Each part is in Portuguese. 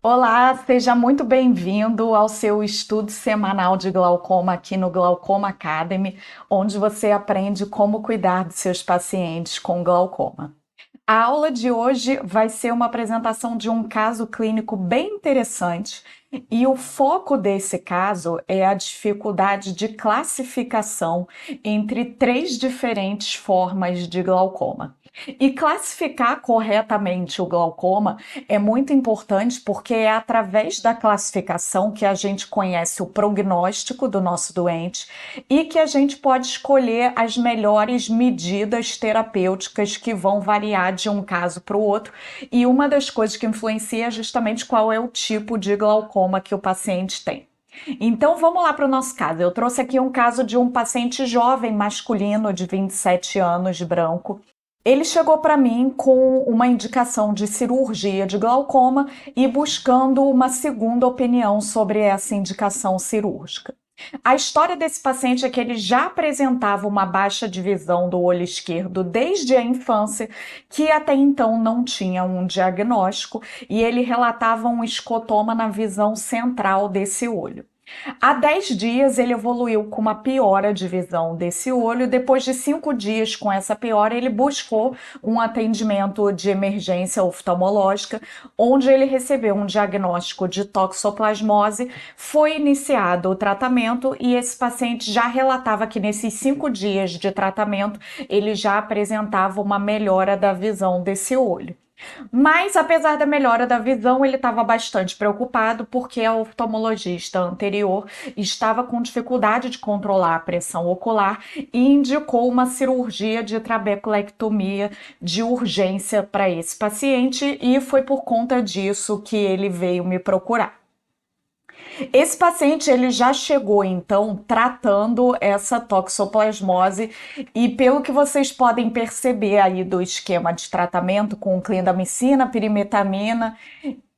Olá, seja muito bem-vindo ao seu estudo semanal de glaucoma aqui no Glaucoma Academy, onde você aprende como cuidar dos seus pacientes com glaucoma. A aula de hoje vai ser uma apresentação de um caso clínico bem interessante e o foco desse caso é a dificuldade de classificação entre três diferentes formas de glaucoma. E classificar corretamente o glaucoma é muito importante porque é através da classificação que a gente conhece o prognóstico do nosso doente e que a gente pode escolher as melhores medidas terapêuticas que vão variar de um caso para o outro. E uma das coisas que influencia é justamente qual é o tipo de glaucoma que o paciente tem. Então vamos lá para o nosso caso. Eu trouxe aqui um caso de um paciente jovem masculino de 27 anos, branco. Ele chegou para mim com uma indicação de cirurgia de glaucoma e buscando uma segunda opinião sobre essa indicação cirúrgica. A história desse paciente é que ele já apresentava uma baixa de visão do olho esquerdo desde a infância, que até então não tinha um diagnóstico, e ele relatava um escotoma na visão central desse olho. Há 10 dias ele evoluiu com uma piora de visão desse olho. Depois de 5 dias com essa piora, ele buscou um atendimento de emergência oftalmológica, onde ele recebeu um diagnóstico de toxoplasmose. Foi iniciado o tratamento e esse paciente já relatava que nesses 5 dias de tratamento ele já apresentava uma melhora da visão desse olho. Mas, apesar da melhora da visão, ele estava bastante preocupado porque a oftalmologista anterior estava com dificuldade de controlar a pressão ocular e indicou uma cirurgia de trabeculectomia de urgência para esse paciente, e foi por conta disso que ele veio me procurar. Esse paciente ele já chegou então tratando essa toxoplasmose e pelo que vocês podem perceber aí do esquema de tratamento com clindamicina, pirimetamina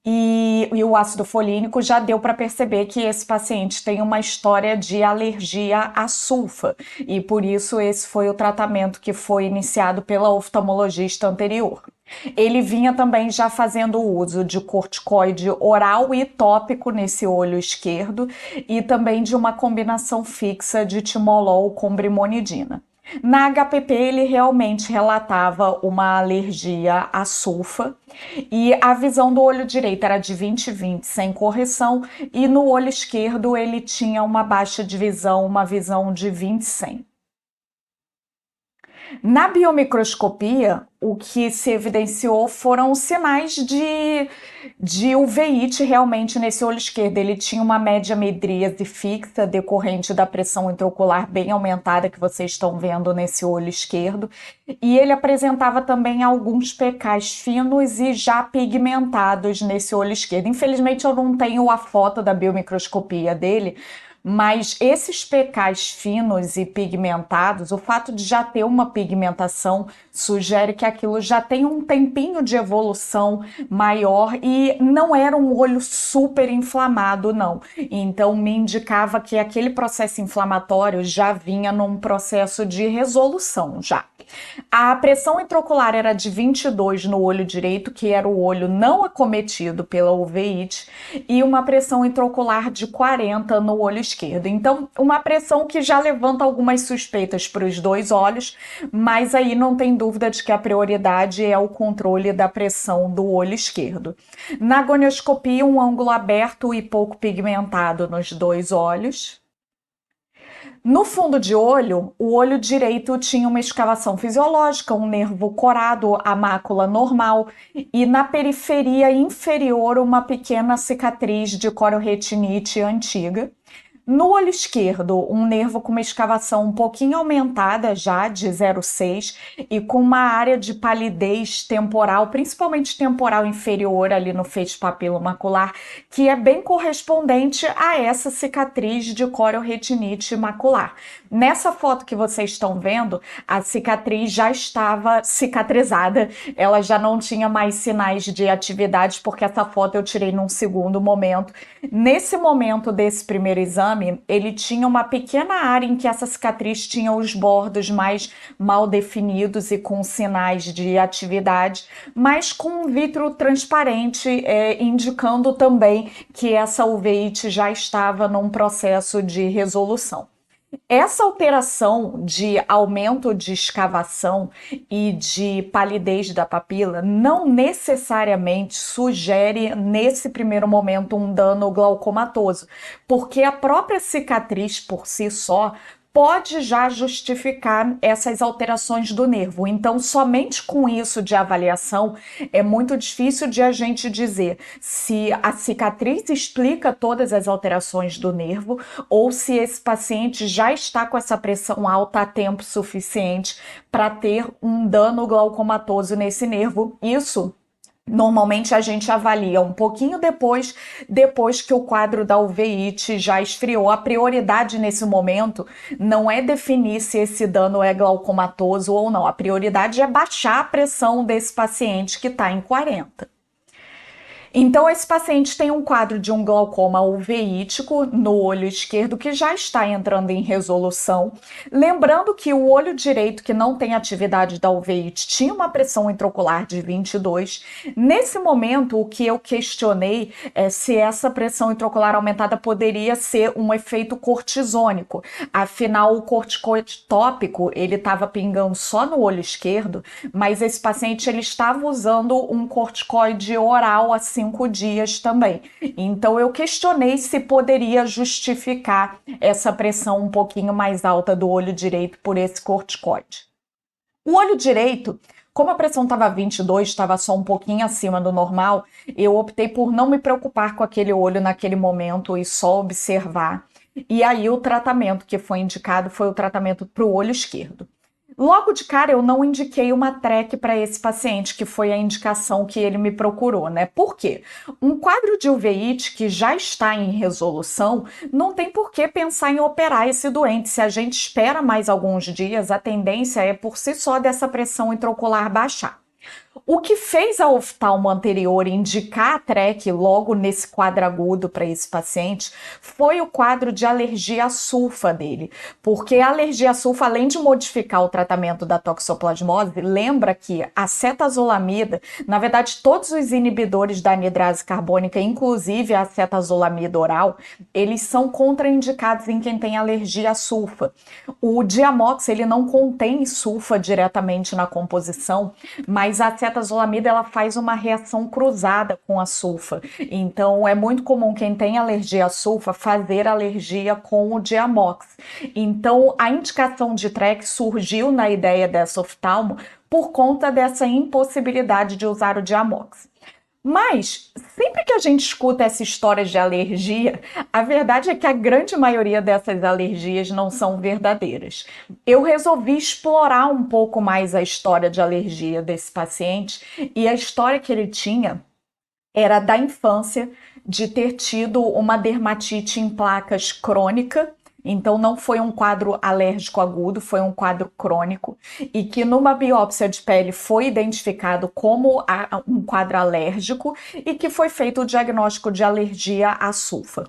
e o ácido folínico, já deu para perceber que esse paciente tem uma história de alergia à sulfa e por isso esse foi o tratamento que foi iniciado pela oftalmologista anterior. Ele vinha também já fazendo uso de corticoide oral e tópico nesse olho esquerdo e também de uma combinação fixa de timolol com brimonidina. Na HPP ele realmente relatava uma alergia à sulfa e a visão do olho direito era de 20/20 sem correção e no olho esquerdo ele tinha uma baixa de visão, uma visão de 20/100. Na biomicroscopia, o que se evidenciou foram sinais de uveíte realmente nesse olho esquerdo. Ele tinha uma média medríase fixa decorrente da pressão intraocular bem aumentada que vocês estão vendo nesse olho esquerdo. E ele apresentava também alguns pecais finos e já pigmentados nesse olho esquerdo. Infelizmente eu não tenho a foto da biomicroscopia dele, mas esses pecais finos e pigmentados, o fato de já ter uma pigmentação sugere que aquilo já tem um tempinho de evolução maior e não era um olho super inflamado, não. Então me indicava que aquele processo inflamatório já vinha num processo de resolução já. A pressão intraocular era de 22 no olho direito, que era o olho não acometido pela uveíte, e uma pressão intraocular de 40 no olho esquerdo. Então, uma pressão que já levanta algumas suspeitas para os dois olhos, mas aí não tem dúvida de que a prioridade é o controle da pressão do olho esquerdo. Na gonioscopia, um ângulo aberto e pouco pigmentado nos dois olhos. No fundo de olho, o olho direito tinha uma escavação fisiológica, um nervo corado, a mácula normal, e na periferia inferior uma pequena cicatriz de cororetinite antiga. No olho esquerdo, um nervo com uma escavação um pouquinho aumentada já, de 0,6, e com uma área de palidez temporal, principalmente temporal inferior ali no feixe papilomacular, que é bem correspondente a essa cicatriz de cororetinite macular. Nessa foto que vocês estão vendo, a cicatriz já estava cicatrizada, ela já não tinha mais sinais de atividade, porque essa foto eu tirei num segundo momento. Nesse momento desse primeiro exame, exame, ele tinha uma pequena área em que essa cicatriz tinha os bordos mais mal definidos e com sinais de atividade, mas com um vítreo transparente, indicando também que essa uveíte já estava num processo de resolução. Essa alteração de aumento de escavação e de palidez da papila não necessariamente sugere, nesse primeiro momento, um dano glaucomatoso, porque a própria cicatriz por si só pode já justificar essas alterações do nervo. Então, somente com isso de avaliação, é muito difícil de a gente dizer se a cicatriz explica todas as alterações do nervo ou se esse paciente já está com essa pressão alta há tempo suficiente para ter um dano glaucomatoso nesse nervo. Isso normalmente a gente avalia um pouquinho depois que o quadro da uveíte já esfriou. A prioridade nesse momento não é definir se esse dano é glaucomatoso ou não. A prioridade é baixar a pressão desse paciente que está em 40. Então, esse paciente tem um quadro de um glaucoma uveítico no olho esquerdo que já está entrando em resolução. Lembrando que o olho direito, que não tem atividade da uveíte, tinha uma pressão intraocular de 22. Nesse momento, o que eu questionei é se essa pressão intraocular aumentada poderia ser um efeito cortisônico. Afinal, o corticoide tópico, ele estava pingando só no olho esquerdo, mas esse paciente ele estava usando um corticoide oral há 5 dias também. Então eu questionei se poderia justificar essa pressão um pouquinho mais alta do olho direito por esse corticoide. O olho direito, como a pressão estava 22, estava só um pouquinho acima do normal, eu optei por não me preocupar com aquele olho naquele momento e só observar. E aí o tratamento que foi indicado foi o tratamento para o olho esquerdo. Logo de cara, eu não indiquei uma TREC para esse paciente, que foi a indicação que ele me procurou, né? Por quê? Um quadro de uveíte que já está em resolução, não tem por que pensar em operar esse doente. Se a gente espera mais alguns dias, a tendência é por si só dessa pressão intraocular baixar. O que fez a oftalmo anterior indicar a TREC logo nesse quadro agudo para esse paciente foi o quadro de alergia à sulfa dele, porque a alergia à sulfa, além de modificar o tratamento da toxoplasmose, lembra que a acetazolamida, na verdade todos os inibidores da anidrase carbônica, inclusive a acetazolamida oral, eles são contraindicados em quem tem alergia à sulfa. O Diamox, ele não contém sulfa diretamente na composição, mas a acetazolamida ela faz uma reação cruzada com a sulfa. Então é muito comum quem tem alergia à sulfa fazer alergia com o Diamox. Então a indicação de TREC surgiu na ideia dessa oftalmo por conta dessa impossibilidade de usar o Diamox. Mas, sempre que a gente escuta essa história de alergia, a verdade é que a grande maioria dessas alergias não são verdadeiras. Eu resolvi explorar um pouco mais a história de alergia desse paciente, e a história que ele tinha era da infância, de ter tido uma dermatite em placas crônica. Então não foi um quadro alérgico agudo, foi um quadro crônico, e que numa biópsia de pele foi identificado como um quadro alérgico e que foi feito o diagnóstico de alergia à sulfa.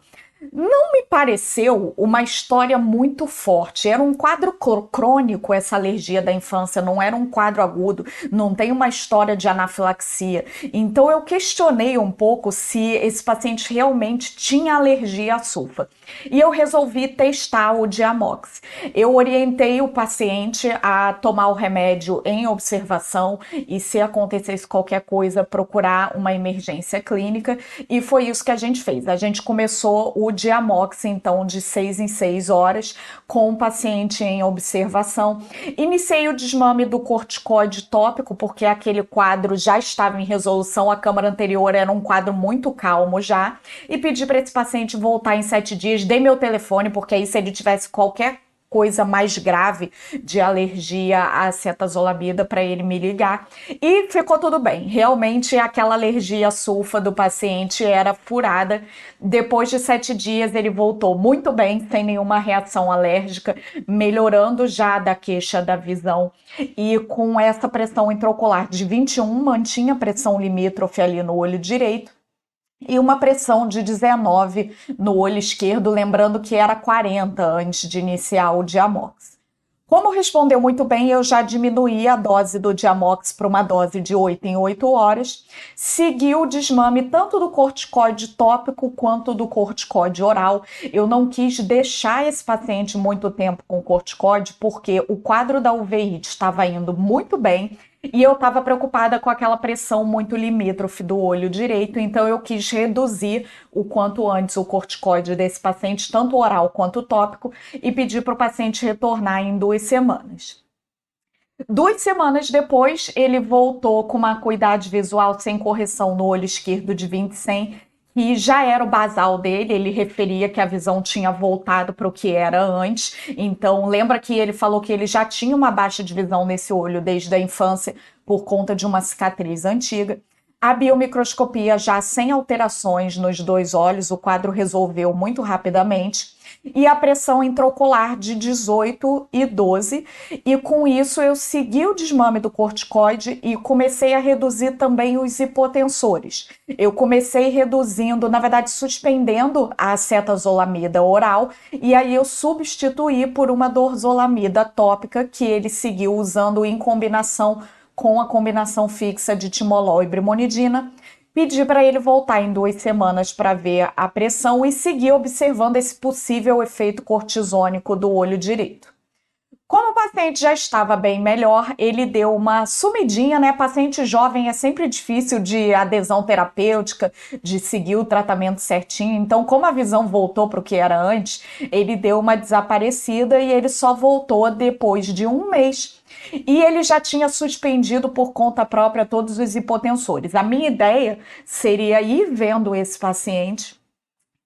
Não me pareceu uma história muito forte. Era um quadro crônico, essa alergia da infância, não era um quadro agudo, não tem uma história de anafilaxia. Então eu questionei um pouco se esse paciente realmente tinha alergia à sulfa. E eu resolvi testar o Diamox. Eu orientei o paciente a tomar o remédio em observação e, se acontecesse qualquer coisa, procurar uma emergência clínica. E foi isso que a gente fez. A gente começou o Diamox, então, de 6 em 6 horas, com o paciente em observação. Iniciei o desmame do corticoide tópico, porque aquele quadro já estava em resolução, a câmara anterior era um quadro muito calmo já, e pedi para esse paciente voltar em 7 dias. Dei meu telefone, porque aí, se ele tivesse qualquer coisa mais grave de alergia à acetazolamida, para ele me ligar, e ficou tudo bem. Realmente aquela alergia à sulfa do paciente era furada. Depois de 7 dias ele voltou muito bem, sem nenhuma reação alérgica, melhorando já da queixa da visão, e com essa pressão intraocular de 21, mantinha a pressão limítrofe ali no olho direito. e uma pressão de 19 no olho esquerdo, lembrando que era 40 antes de iniciar o Diamox. Como respondeu muito bem, eu já diminuí a dose do Diamox para uma dose de 8 em 8 horas. Segui o desmame tanto do corticoide tópico quanto do corticoide oral. Eu não quis deixar esse paciente muito tempo com corticoide porque o quadro da uveíte estava indo muito bem e eu estava preocupada com aquela pressão muito limítrofe do olho direito, então eu quis reduzir o quanto antes o corticoide desse paciente, tanto oral quanto tópico, e pedir para o paciente retornar em 2 semanas. 2 semanas depois, ele voltou com uma acuidade visual sem correção no olho esquerdo de 20/100, que já era o basal dele. Ele referia que a visão tinha voltado para o que era antes. Então, lembra que ele falou que ele já tinha uma baixa de visão nesse olho desde a infância por conta de uma cicatriz antiga. A biomicroscopia já sem alterações nos 2 olhos, o quadro resolveu muito rapidamente, e a pressão intraocular de 18 e 12, e com isso eu segui o desmame do corticoide e comecei a reduzir também os hipotensores. Eu comecei reduzindo, na verdade suspendendo a acetazolamida oral, e aí eu substituí por uma dorzolamida tópica que ele seguiu usando em combinação com a combinação fixa de timolol e brimonidina. Pedi para ele voltar em 2 semanas para ver a pressão e seguir observando esse possível efeito cortisônico do olho direito. Como o paciente já estava bem melhor, ele deu uma sumidinha, né? Paciente jovem é sempre difícil de adesão terapêutica, de seguir o tratamento certinho. Então, como a visão voltou para o que era antes, ele deu uma desaparecida e ele só voltou depois de 1 mês. E ele já tinha suspendido por conta própria todos os hipotensores. A minha ideia seria ir vendo esse paciente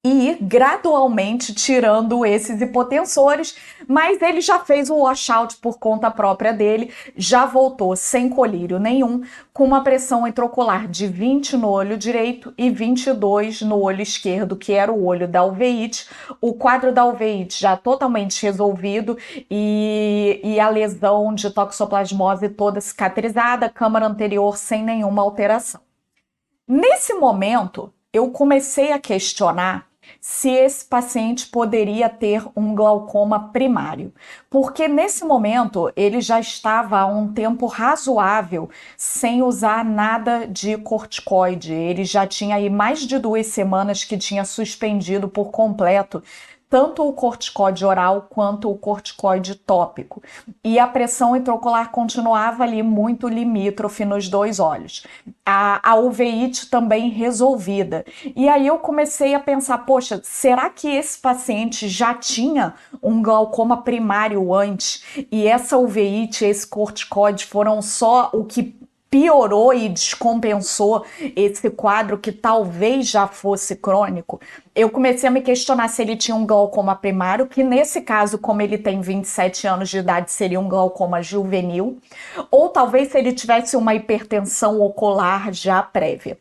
e ir gradualmente tirando esses hipotensores, mas ele já fez o washout por conta própria dele, já voltou sem colírio nenhum, com uma pressão intraocular de 20 no olho direito e 22 no olho esquerdo, que era o olho da uveíte. O quadro da uveíte já totalmente resolvido e a lesão de toxoplasmose toda cicatrizada, câmara anterior sem nenhuma alteração. Nesse momento, eu comecei a questionar se esse paciente poderia ter um glaucoma primário, porque nesse momento ele já estava há um tempo razoável sem usar nada de corticoide. Ele já tinha aí mais de 2 semanas que tinha suspendido por completo tanto o corticoide oral quanto o corticoide tópico. E a pressão intraocular continuava ali muito limítrofe nos 2 olhos. A uveíte também resolvida. E aí eu comecei a pensar, poxa, será que esse paciente já tinha um glaucoma primário antes? E essa uveíte, esse corticoide foram só o que piorou e descompensou esse quadro que talvez já fosse crônico? Eu comecei a me questionar se ele tinha um glaucoma primário, que nesse caso, como ele tem 27 anos de idade, seria um glaucoma juvenil, ou talvez se ele tivesse uma hipertensão ocular já prévia.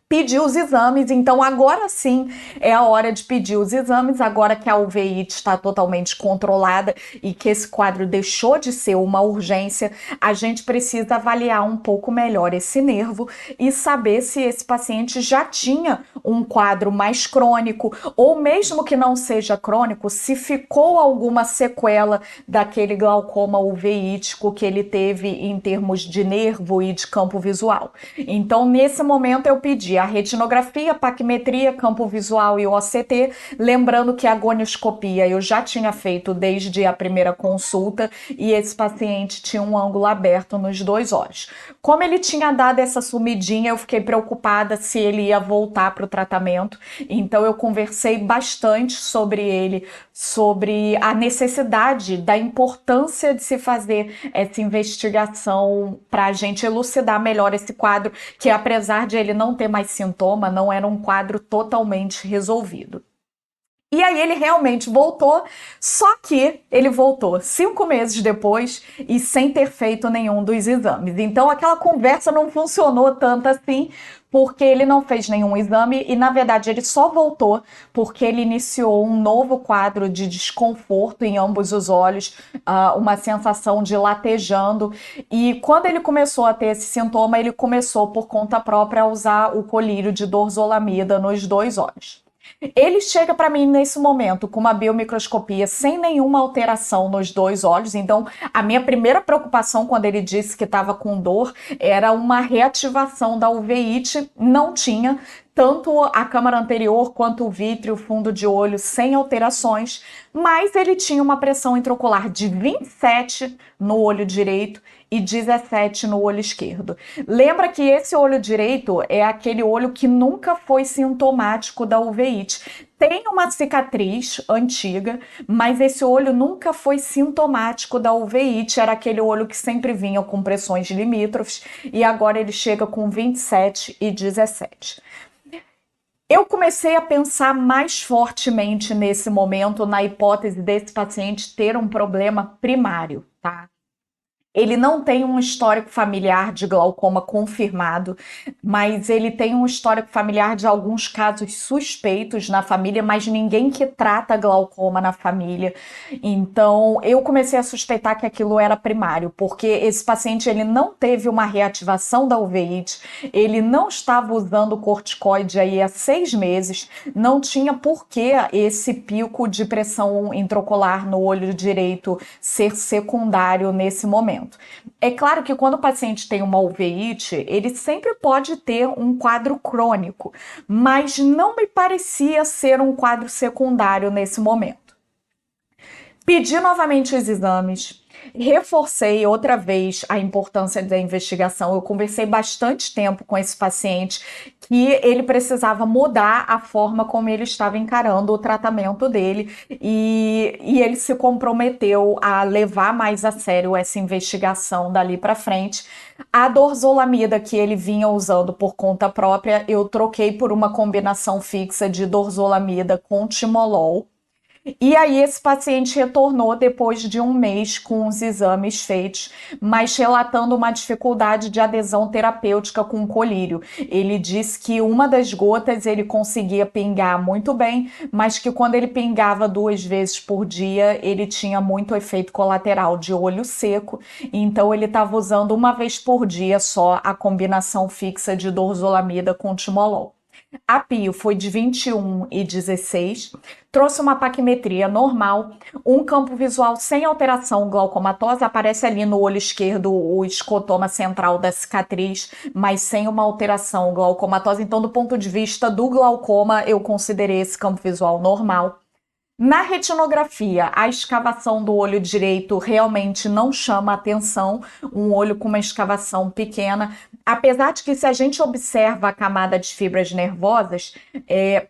Pedir os exames, então agora sim é a hora de pedir os exames, agora que a uveíte está totalmente controlada e que esse quadro deixou de ser uma urgência, a gente precisa avaliar um pouco melhor esse nervo e saber se esse paciente já tinha um quadro mais crônico, ou mesmo que não seja crônico, se ficou alguma sequela daquele glaucoma uveítico que ele teve em termos de nervo e de campo visual. Então, nesse momento eu pedi a retinografia, paquimetria, campo visual e OCT, lembrando que a gonioscopia eu já tinha feito desde a primeira consulta e esse paciente tinha um ângulo aberto nos 2 olhos. Como ele tinha dado essa sumidinha, eu fiquei preocupada se ele ia voltar para o tratamento, então eu conversei bastante sobre ele, sobre a necessidade, da importância de se fazer essa investigação para a gente elucidar melhor esse quadro, que apesar de ele não ter mais sintoma, não era um quadro totalmente resolvido. E aí ele realmente voltou, só que ele voltou 5 meses depois e sem ter feito nenhum dos exames. Então aquela conversa não funcionou tanto assim, porque ele não fez nenhum exame e, na verdade, ele só voltou porque ele iniciou um novo quadro de desconforto em ambos os olhos, uma sensação de latejando. E quando ele começou a ter esse sintoma, ele começou por conta própria a usar o colírio de dorzolamida nos 2 olhos. Ele chega para mim nesse momento com uma biomicroscopia sem nenhuma alteração nos 2 olhos. Então, a minha primeira preocupação quando ele disse que estava com dor era uma reativação da uveíte. Não tinha. Tanto a câmara anterior quanto o vítreo, fundo de olho, sem alterações, mas ele tinha uma pressão intraocular de 27 no olho direito e 17 no olho esquerdo. Lembra que esse olho direito é aquele olho que nunca foi sintomático da uveíte. Tem uma cicatriz antiga, mas esse olho nunca foi sintomático da uveíte, era aquele olho que sempre vinha com pressões limítrofes e agora ele chega com 27 e 17. Eu comecei a pensar mais fortemente nesse momento na hipótese desse paciente ter um problema primário, tá? Ele não tem um histórico familiar de glaucoma confirmado, mas ele tem um histórico familiar de alguns casos suspeitos na família, mas ninguém que trata glaucoma na família. Então, eu comecei a suspeitar que aquilo era primário, porque esse paciente ele não teve uma reativação da uveíte, ele não estava usando corticoide aí há 6 meses, não tinha por que esse pico de pressão intraocular no olho direito ser secundário nesse momento. É claro que quando o paciente tem uma uveíte, ele sempre pode ter um quadro crônico, mas não me parecia ser um quadro secundário nesse momento. Pedi novamente os exames, reforcei outra vez a importância da investigação. Eu conversei bastante tempo com esse paciente que ele precisava mudar a forma como ele estava encarando o tratamento dele e ele se comprometeu a levar mais a sério essa investigação dali para frente. A dorzolamida que ele vinha usando por conta própria, eu troquei por uma combinação fixa de dorzolamida com timolol. E aí esse paciente retornou depois de 1 mês com os exames feitos, mas relatando uma dificuldade de adesão terapêutica com o colírio. Ele disse que uma das gotas ele conseguia pingar muito bem, mas que quando ele pingava 2 vezes por dia, ele tinha muito efeito colateral de olho seco, então ele estava usando 1 vez por dia só a combinação fixa de dorzolamida com timolol. A PIO foi de 21 e 16, trouxe uma paquimetria normal, um campo visual sem alteração glaucomatosa, aparece ali no olho esquerdo o escotoma central da cicatriz, mas sem uma alteração glaucomatosa. Então, do ponto de vista do glaucoma, eu considerei esse campo visual normal. Na retinografia, a escavação do olho direito realmente não chama atenção, um olho com uma escavação pequena, apesar de que se a gente observa a camada de fibras nervosas,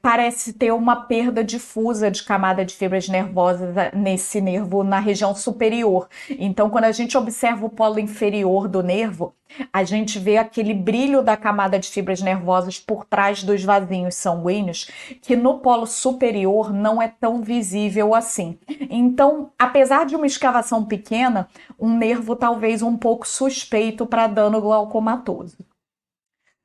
parece ter uma perda difusa de camada de fibras nervosas nesse nervo na região superior. Então, quando a gente observa o polo inferior do nervo, a gente vê aquele brilho da camada de fibras nervosas por trás dos vasinhos sanguíneos, que no polo superior não é tão visível assim. Então, apesar de uma escavação pequena, um nervo talvez um pouco suspeito para dano glaucomatoso.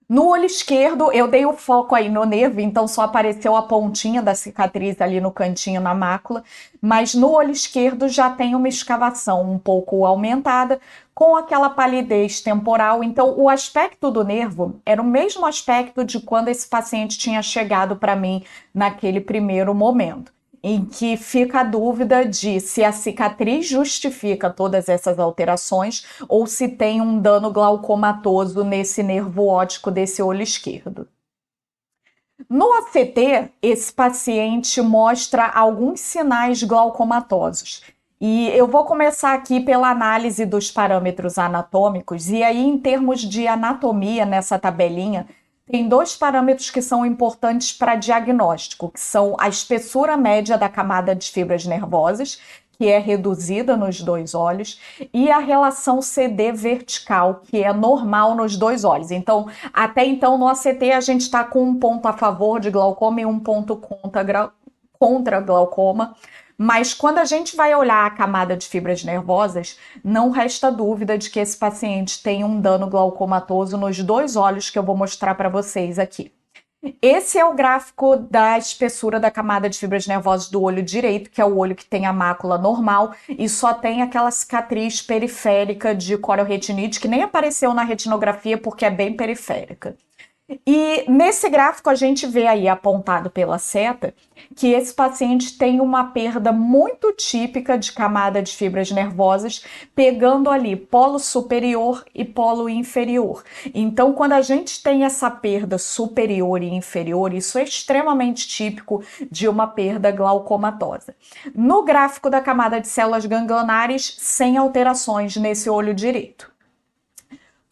No olho esquerdo, eu dei o foco aí no nervo, então só apareceu a pontinha da cicatriz ali no cantinho na mácula, mas no olho esquerdo já tem uma escavação um pouco aumentada, com aquela palidez temporal. Então, o aspecto do nervo era o mesmo aspecto de quando esse paciente tinha chegado para mim naquele primeiro momento, em que fica a dúvida de se a cicatriz justifica todas essas alterações ou se tem um dano glaucomatoso nesse nervo óptico desse olho esquerdo. No ACT, esse paciente mostra alguns sinais glaucomatosos. E eu vou começar aqui pela análise dos parâmetros anatômicos, e aí, em termos de anatomia, nessa tabelinha, tem 2 parâmetros que são importantes para diagnóstico, que são a espessura média da camada de fibras nervosas, que é reduzida nos 2 olhos, e a relação CD vertical, que é normal nos 2 olhos. Então, até então, no ACT, a gente está com um ponto a favor de glaucoma e um ponto contra glaucoma, mas quando a gente vai olhar a camada de fibras nervosas, não resta dúvida de que esse paciente tem um dano glaucomatoso nos 2 olhos que eu vou mostrar para vocês aqui. Esse é o gráfico da espessura da camada de fibras nervosas do olho direito, que é o olho que tem a mácula normal e só tem aquela cicatriz periférica de corioretinite, que nem apareceu na retinografia porque é bem periférica. E nesse gráfico a gente vê aí apontado pela seta que esse paciente tem uma perda muito típica de camada de fibras nervosas, pegando ali polo superior e polo inferior. Então, quando a gente tem essa perda superior e inferior, isso é extremamente típico de uma perda glaucomatosa. No gráfico da camada de células ganglionares, sem alterações nesse olho direito.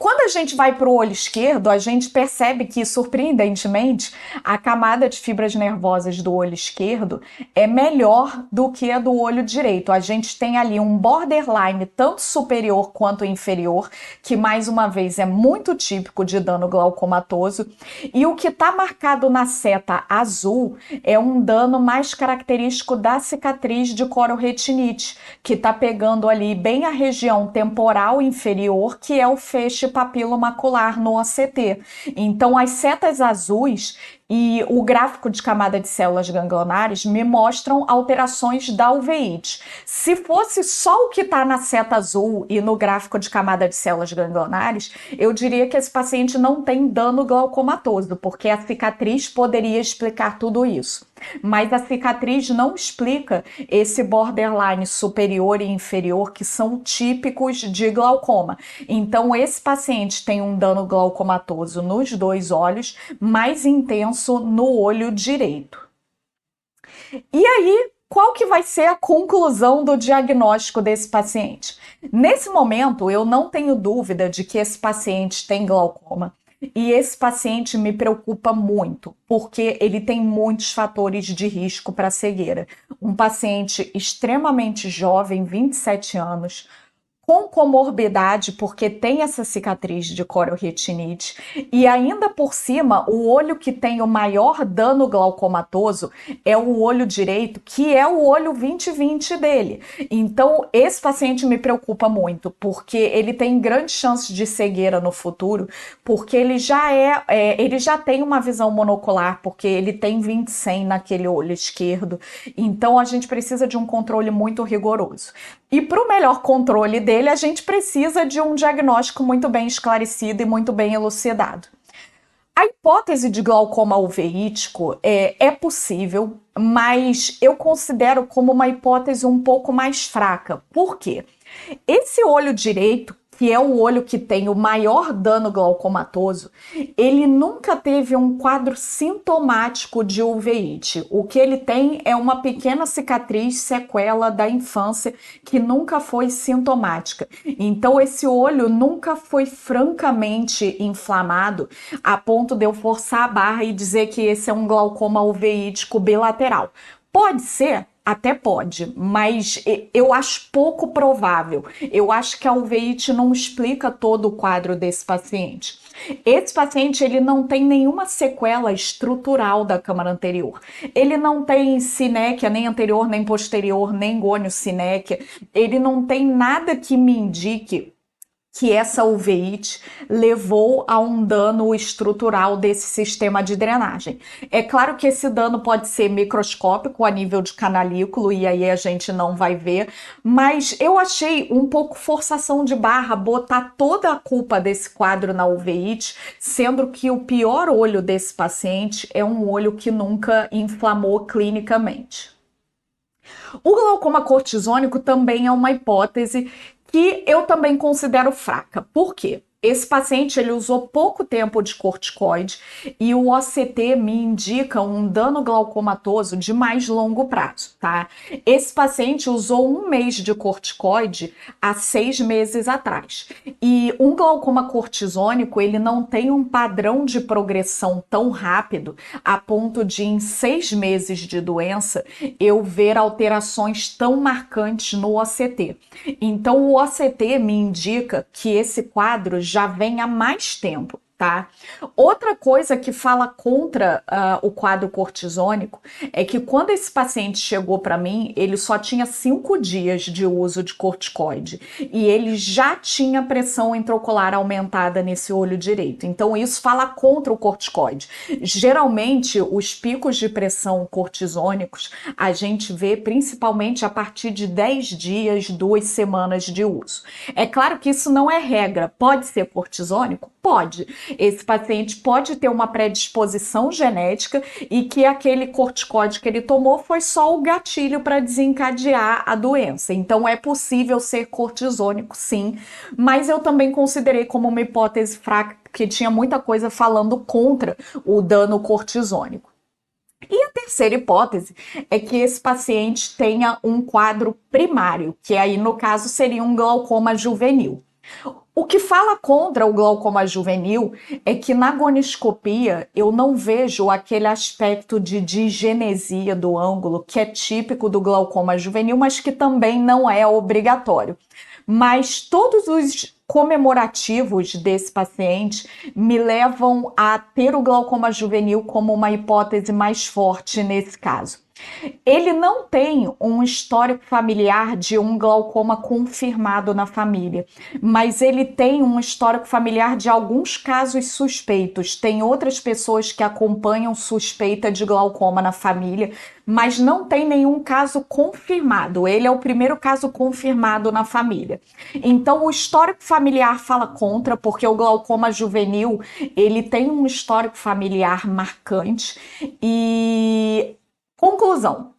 Quando a gente vai para o olho esquerdo, a gente percebe que, surpreendentemente, a camada de fibras nervosas do olho esquerdo é melhor do que a do olho direito. A gente tem ali um borderline tanto superior quanto inferior, que mais uma vez é muito típico de dano glaucomatoso. E o que está marcado na seta azul é um dano mais característico da cicatriz de corioretinite, que está pegando ali bem a região temporal inferior, que é o feixe papilomacular no OCT. Então, as setas azuis e o gráfico de camada de células ganglionares me mostram alterações da uveíte. Se fosse só o que está na seta azul e no gráfico de camada de células ganglionares, eu diria que esse paciente não tem dano glaucomatoso, porque a cicatriz poderia explicar tudo isso. Mas a cicatriz não explica esse borderline superior e inferior que são típicos de glaucoma. Então, esse paciente tem um dano glaucomatoso nos 2 olhos, mais intenso no olho direito. E aí, qual que vai ser a conclusão do diagnóstico desse paciente? Nesse momento, eu não tenho dúvida de que esse paciente tem glaucoma. E esse paciente me preocupa muito, porque ele tem muitos fatores de risco para cegueira. Um paciente extremamente jovem, 27 anos, com comorbidade, porque tem essa cicatriz de corioretinite, e ainda por cima, o olho que tem o maior dano glaucomatoso é o olho direito, que é o olho 20/20 dele. Então, esse paciente me preocupa muito, porque ele tem grandes chances de cegueira no futuro, porque ele já tem uma visão monocular, porque ele tem 20/100 naquele olho esquerdo. Então, a gente precisa de um controle muito rigoroso. E para o melhor controle dele, a gente precisa de um diagnóstico muito bem esclarecido e muito bem elucidado. A hipótese de glaucoma uveítico é possível, mas eu considero como uma hipótese um pouco mais fraca. Por quê? Esse olho direito, que é o olho que tem o maior dano glaucomatoso, ele nunca teve um quadro sintomático de uveíte. O que ele tem é uma pequena cicatriz, sequela da infância, que nunca foi sintomática. Então, esse olho nunca foi francamente inflamado a ponto de eu forçar a barra e dizer que esse é um glaucoma uveítico bilateral. Pode ser? Até pode, mas eu acho pouco provável. Eu acho que a uveíte não explica todo o quadro desse paciente. Esse paciente, ele não tem nenhuma sequela estrutural da câmara anterior. Ele não tem sinéquia, nem anterior, nem posterior, nem gônio-sinéquia. Ele não tem nada que me indique que essa uveíte levou a um dano estrutural desse sistema de drenagem. É claro que esse dano pode ser microscópico a nível de canalículo e aí a gente não vai ver, mas eu achei um pouco forçação de barra botar toda a culpa desse quadro na uveíte, sendo que o pior olho desse paciente é um olho que nunca inflamou clinicamente. O glaucoma cortisônico também é uma hipótese que eu também considero fraca. Por quê? Esse paciente, ele usou pouco tempo de corticoide e o OCT me indica um dano glaucomatoso de mais longo prazo, tá? Esse paciente usou 1 mês de corticoide há 6 meses atrás. E um glaucoma cortisônico, ele não tem um padrão de progressão tão rápido a ponto de, em 6 meses de doença, eu ver alterações tão marcantes no OCT. Então, o OCT me indica que esse quadro já vem há mais tempo. tá? Outra coisa que fala contra o quadro cortisônico é que quando esse paciente chegou para mim, ele só tinha 5 dias de uso de corticoide e ele já tinha pressão intraocular aumentada nesse olho direito. Então isso fala contra o corticoide. Geralmente, os picos de pressão cortisônicos a gente vê principalmente a partir de 10 dias, 2 semanas de uso. É claro que isso não é regra. Pode ser cortisônico? Pode. Esse paciente pode ter uma predisposição genética e que aquele corticóide que ele tomou foi só o gatilho para desencadear a doença. Então é possível ser cortisônico, sim, mas eu também considerei como uma hipótese fraca, porque tinha muita coisa falando contra o dano cortisônico. E a terceira hipótese é que esse paciente tenha um quadro primário, que aí no caso seria um glaucoma juvenil. O que fala contra o glaucoma juvenil é que na goniscopia eu não vejo aquele aspecto de digenesia do ângulo que é típico do glaucoma juvenil, mas que também não é obrigatório. Mas todos os comemorativos desse paciente me levam a ter o glaucoma juvenil como uma hipótese mais forte nesse caso. Ele não tem um histórico familiar de um glaucoma confirmado na família, mas ele tem um histórico familiar de alguns casos suspeitos. Tem outras pessoas que acompanham suspeita de glaucoma na família, mas não tem nenhum caso confirmado. Ele é o primeiro caso confirmado na família. Então, o histórico familiar fala contra, porque o glaucoma juvenil, ele tem um histórico familiar marcante e conclusão,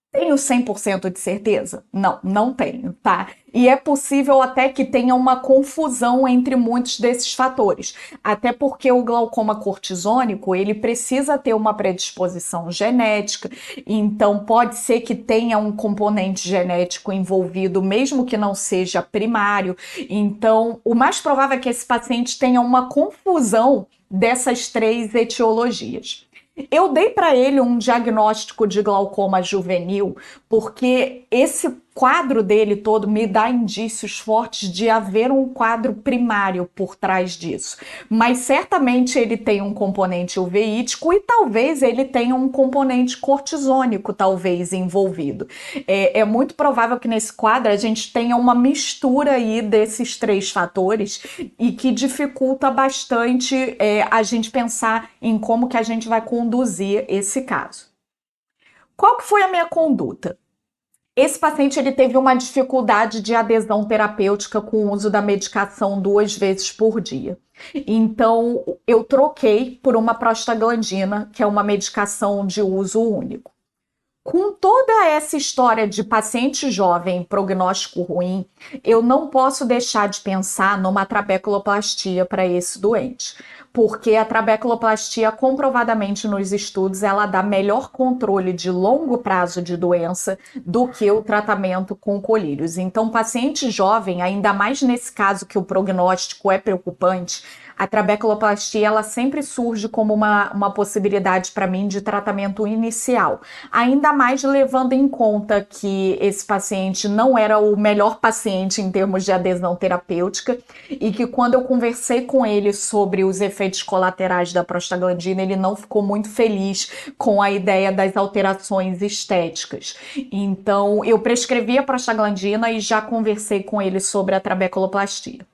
tenho 100% de certeza? Não, não tenho, tá? E é possível até que tenha uma confusão entre muitos desses fatores. Até porque o glaucoma cortisônico, ele precisa ter uma predisposição genética, então pode ser que tenha um componente genético envolvido, mesmo que não seja primário. Então, o mais provável é que esse paciente tenha uma confusão dessas 3 etiologias. Eu dei para ele um diagnóstico de glaucoma juvenil porque esse quadro dele todo me dá indícios fortes de haver um quadro primário por trás disso. Mas certamente ele tem um componente uveítico e talvez ele tenha um componente cortisônico, talvez, envolvido. É muito provável que nesse quadro a gente tenha uma mistura aí desses 3 fatores e que dificulta bastante a gente pensar em como que a gente vai conduzir esse caso. Qual que foi a minha conduta? Esse paciente ele teve uma dificuldade de adesão terapêutica com o uso da medicação 2 vezes por dia. Então, eu troquei por uma prostaglandina, que é uma medicação de uso único. Com toda essa história de paciente jovem, prognóstico ruim, eu não posso deixar de pensar numa trabeculoplastia para esse doente, porque a trabeculoplastia, comprovadamente nos estudos, ela dá melhor controle de longo prazo de doença do que o tratamento com colírios. Então, paciente jovem, ainda mais nesse caso que o prognóstico é preocupante, a trabeculoplastia ela sempre surge como uma possibilidade para mim de tratamento inicial. Ainda mais levando em conta que esse paciente não era o melhor paciente em termos de adesão terapêutica e que quando eu conversei com ele sobre os efeitos colaterais da prostaglandina, ele não ficou muito feliz com a ideia das alterações estéticas. Então, eu prescrevi a prostaglandina e já conversei com ele sobre a trabeculoplastia.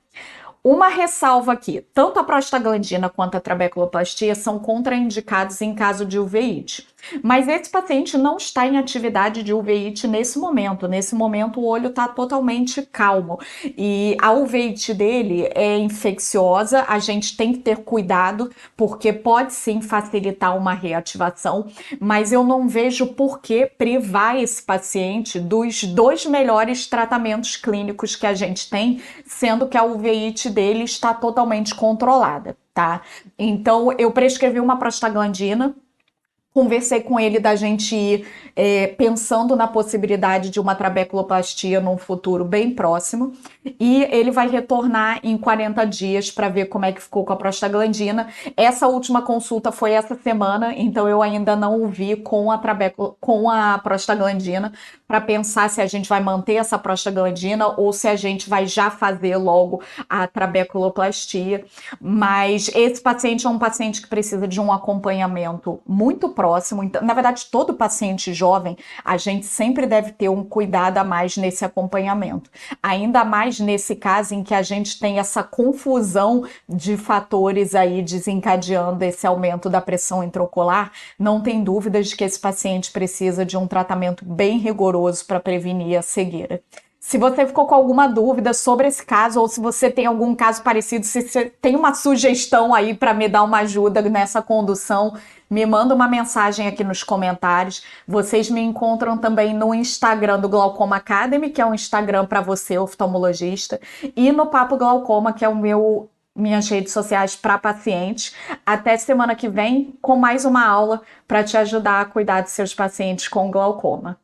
Uma ressalva aqui, tanto a prostaglandina quanto a trabeculoplastia são contraindicados em caso de uveíte. Mas esse paciente não está em atividade de uveíte nesse momento. Nesse momento o olho está totalmente calmo e a uveíte dele é infecciosa, a gente tem que ter cuidado porque pode sim facilitar uma reativação, mas eu não vejo por que privar esse paciente dos 2 melhores tratamentos clínicos que a gente tem, sendo que a uveíte dele está totalmente controlada, tá? Então eu prescrevi uma prostaglandina Conversei com ele da gente ir pensando na possibilidade de uma trabeculoplastia num futuro bem próximo. E ele vai retornar em 40 dias para ver como é que ficou com a prostaglandina. Essa última consulta foi essa semana, então eu ainda não o vi com a prostaglandina para pensar se a gente vai manter essa prostaglandina ou se a gente vai já fazer logo a trabeculoplastia. Mas esse paciente é um paciente que precisa de um acompanhamento muito próximo. Então, na verdade, todo paciente jovem, a gente sempre deve ter um cuidado a mais nesse acompanhamento. Ainda mais nesse caso em que a gente tem essa confusão de fatores aí desencadeando esse aumento da pressão intraocular, não tem dúvidas de que esse paciente precisa de um tratamento bem rigoroso para prevenir a cegueira. Se você ficou com alguma dúvida sobre esse caso, ou se você tem algum caso parecido, se você tem uma sugestão aí para me dar uma ajuda nessa condução, me manda uma mensagem aqui nos comentários. Vocês me encontram também no Instagram do Glaucoma Academy, que é um Instagram para você, oftalmologista, e no Papo Glaucoma, que é minhas redes sociais para pacientes. Até semana que vem com mais uma aula para te ajudar a cuidar de seus pacientes com glaucoma.